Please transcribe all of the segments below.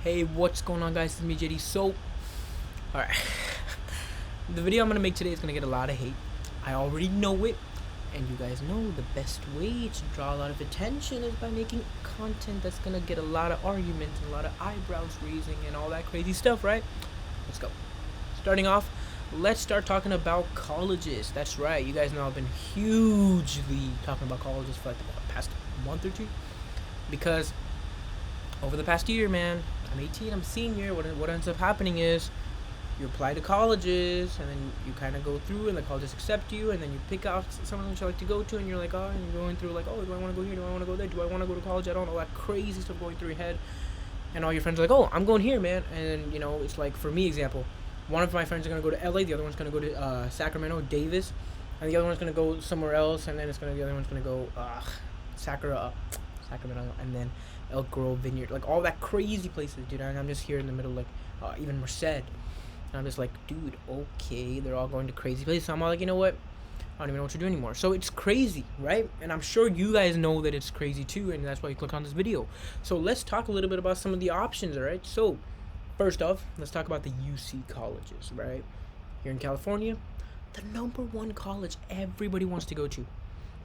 Hey, what's going on, guys? It's me, Jedi. So, alright, the video I'm gonna make today is gonna get a lot of hate. I already know it, and you guys know the best way to draw a lot of attention is by making content that's gonna get a lot of arguments and a lot of eyebrows raising and all that crazy stuff, right? Let's go. Starting off, let's start talking about colleges. That's right, you guys know I've been hugely talking about colleges for like the past month or two because over the past year, man, I'm 18, I'm a senior. What ends up happening is you apply to colleges, and then you kind of go through, and the colleges accept you, and then you pick out some of them you like to go to, and you're like, oh, and you're going through like, oh, do I want to go here? Do I want to go there? Do I want to go to college? I don't know, that crazy stuff going through your head, and all your friends are like, oh, I'm going here, man, and it's like for me, example, one of my friends are gonna go to LA, the other one's gonna go to Sacramento, Davis, and the other one's gonna go somewhere else, and then the other one's gonna go Sacramento, and then Elk Grove, Vineyard, like all that crazy places, dude. And I'm just here in the middle, like even Merced. And I'm just like, dude, okay, they're all going to crazy places. So I'm all like, you know what? I don't even know what to do anymore. So it's crazy, right? And I'm sure you guys know that it's crazy too, and that's why you click on this video. So let's talk a little bit about some of the options, all right? So first off, let's talk about the UC colleges, right? Here in California, the number one college everybody wants to go to.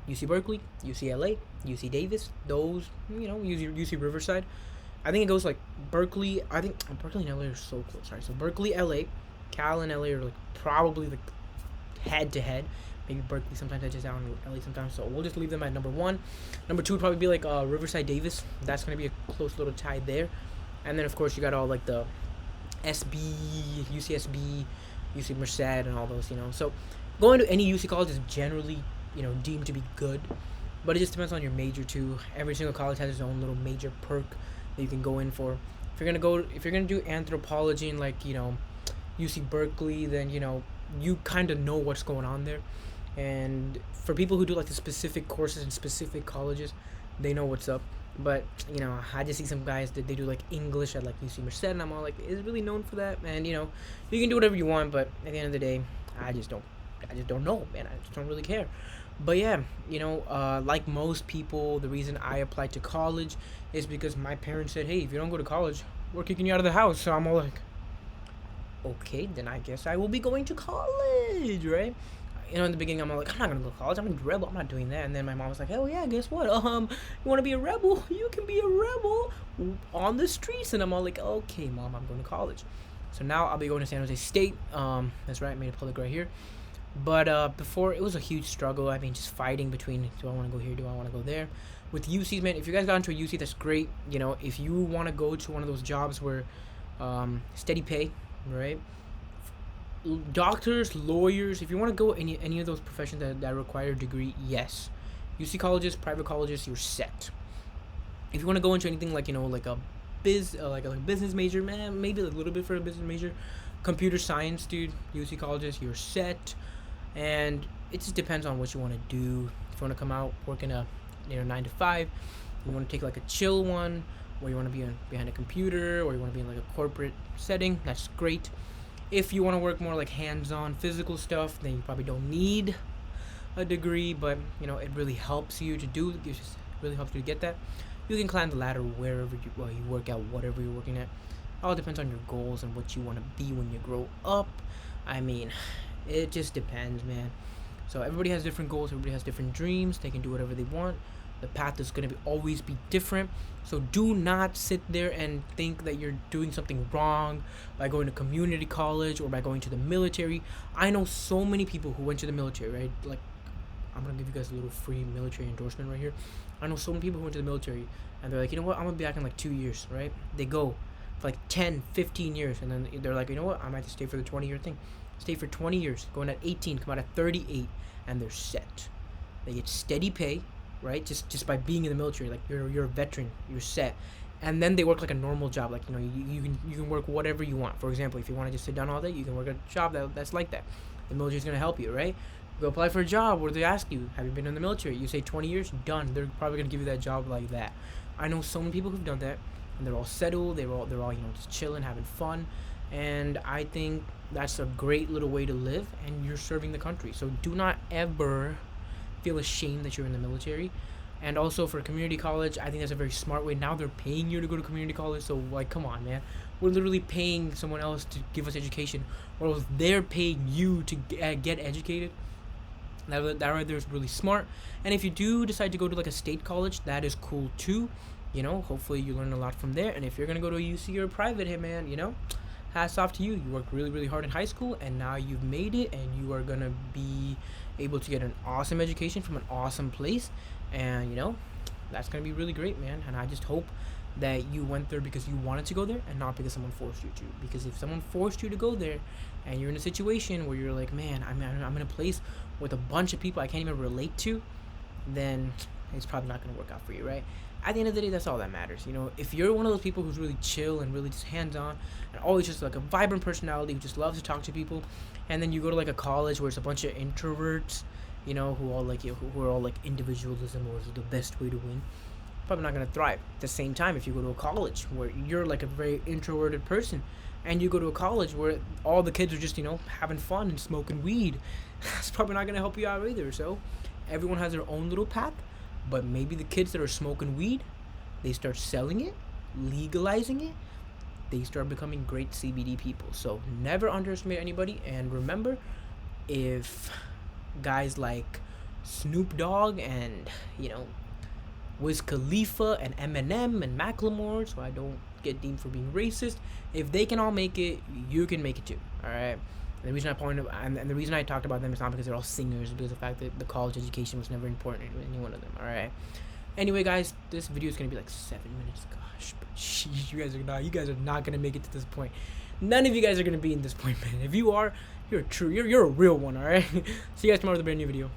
UC Berkeley, UCLA, UC Davis, those, UC Riverside. I think it goes like Berkeley. I think Berkeley and LA are so close. Sorry, so Berkeley, LA, Cal and LA are like probably like head to head. Maybe Berkeley sometimes edges out on LA sometimes. So we'll just leave them at number one. Number two would probably be like Riverside, Davis. That's gonna be a close little tie there. And then of course you got all like the SB, UCSB, UC Merced, and all those. So going to any UC college is generally deemed to be good, but it just depends on your major too. Every single college has its own little major perk that you can go in for. If you're gonna do anthropology in like UC Berkeley, then you kind of know what's going on there. And for people who do like the specific courses in specific colleges, they know what's up. But I just see some guys that they do like English at like UC Merced, and I'm all like, is it really known for that? And you can do whatever you want, but at the end of the day, I just don't know, man. I just don't really care. But yeah, like most people, the reason I applied to college is because my parents said, hey, if you don't go to college, we're kicking you out of the house. So I'm all like, okay, then I guess I will be going to college, right? In the beginning, I'm all like, I'm not gonna go to college. I'm gonna be a rebel. I'm not doing that. And then my mom was like, oh yeah, guess what? You want to be a rebel? You can be a rebel on the streets. And I'm all like, okay, mom, I'm going to college. So now I'll be going to San Jose State. That's right, I made a public right here. But before, it was a huge struggle. I mean, just fighting between, do I want to go here? Do I want to go there? With UCs, man, if you guys got into a UC, that's great. If you want to go to one of those jobs where steady pay, right? Doctors, lawyers, if you want to go any of those professions that require a degree, yes. UC colleges, private colleges, you're set. If you want to go into anything like, like a business major, man, maybe a little bit for a business major. Computer science, dude, UC colleges, you're set. And it just depends on what you want to do. If you want to come out working a 9 to 5, you want to take like a chill one, or you want to be behind a computer, or you want to be in like a corporate setting, that's great. If you want to work more like hands-on physical stuff, then you probably don't need a degree, but it really helps you to do. It just really helps you to get that. You can climb the ladder wherever you work out, whatever you're working at. All depends on your goals and what you want to be when you grow up. I mean, it just depends, man. So everybody has different goals, everybody has different dreams. They can do whatever they want. The path is going to always be different. So do not sit there and think that you're doing something wrong by going to community college or by going to the military. I know so many people who went to the military, right? Like, I'm going to give you guys a little free military endorsement right here. I know so many people who went to the military and they're like, you know what, I'm going to be back in like 2 years, right? They go for like 10, 15 years, and then they're like, you know what, I might have to stay for the 20-year thing. Stay for 20 years, going at 18, come out at 38, and they're set. They get steady pay, right? Just by being in the military, like you're a veteran, you're set. And then they work like a normal job, like you can work whatever you want. For example, if you want to just sit down all day, you can work a job that's like that. The military's gonna help you, right? Go apply for a job where they ask you, have you been in the military? You say 20 years, done. They're probably gonna give you that job like that. I know so many people who've done that, and they're all settled. They're all just chilling, having fun. And I think that's a great little way to live, and you're serving the country. So do not ever feel ashamed that you're in the military. And also for community college, I think that's a very smart way. Now they're paying you to go to community college, so like, come on, man. We're literally paying someone else to give us education, or else they're paying you to get educated. That right there is really smart. And if you do decide to go to like a state college, that is cool too. You know, hopefully you learn a lot from there. And if you're gonna go to a UC or a private, hey man, you know, hats off to you. You worked really, really hard in high school, and now you've made it, and you are gonna be able to get an awesome education from an awesome place. And you know, that's gonna be really great, man. And I just hope that you went there because you wanted to go there and not because someone forced you to. Because if someone forced you to go there, and you're in a situation where you're like, man, I'm in a place with a bunch of people I can't even relate to, then it's probably not gonna work out for you, right? At the end of the day, that's all that matters. You know, if you're one of those people who's really chill and really just hands-on and always just like a vibrant personality who just loves to talk to people, and then you go to like a college where it's a bunch of introverts, you know, who all like who are all like individualism or is the best way to win, probably not gonna thrive. At the same time, if you go to a college where you're like a very introverted person, and you go to a college where all the kids are just, you know, having fun and smoking weed, that's probably not gonna help you out either. So everyone has their own little path, but maybe the kids that are smoking weed, they start selling it, legalizing it, they start becoming great CBD people. So never underestimate anybody, and remember, if guys like Snoop Dogg and, you know, Wiz Khalifa and Eminem and Macklemore, so I don't get deemed for being racist, if they can all make it, you can make it too. All right. And the reason I pointed and the reason I talked about them is not because they're all singers, because of the fact that the college education was never important to any one of them. All right. Anyway, guys, this video is gonna be like 7 minutes. Gosh, but sheesh, you guys are not gonna make it to this point. None of you guys are gonna be in this point, man. If you are, you're a real one. All right. See you guys tomorrow with a brand new video.